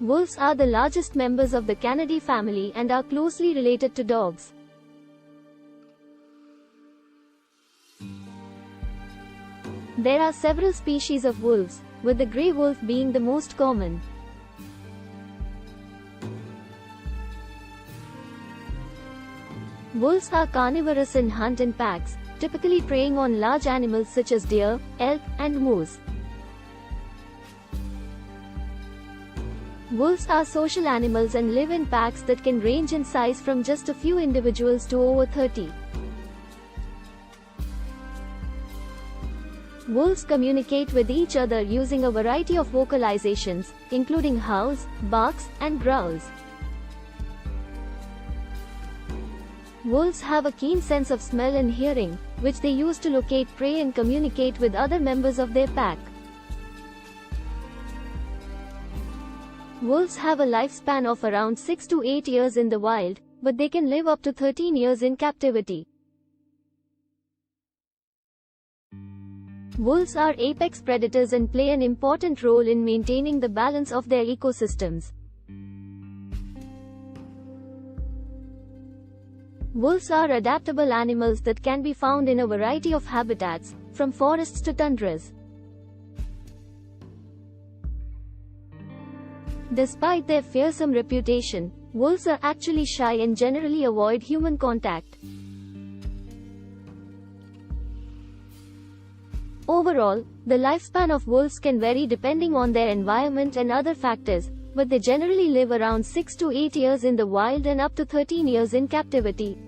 Wolves are the largest members of the Canidae family and are closely related to dogs. There are several species of wolves, with the grey wolf being the most common. Wolves are carnivorous and hunt in packs, typically preying on large animals such as deer, elk, and moose. Wolves are social animals and live in packs that can range in size from just a few individuals to over 30. Wolves communicate with each other using a variety of vocalizations, including howls, barks, and growls. Wolves have a keen sense of smell and hearing, which they use to locate prey and communicate with other members of their pack. Wolves have a lifespan of around 6 to 8 years in the wild, but they can live up to 13 years in captivity. Wolves are apex predators and play an important role in maintaining the balance of their ecosystems. Wolves are adaptable animals that can be found in a variety of habitats, from forests to tundras. Despite their fearsome reputation, wolves are actually shy and generally avoid human contact. Overall, the lifespan of wolves can vary depending on their environment and other factors, but they generally live around 6 to 8 years in the wild and up to 13 years in captivity.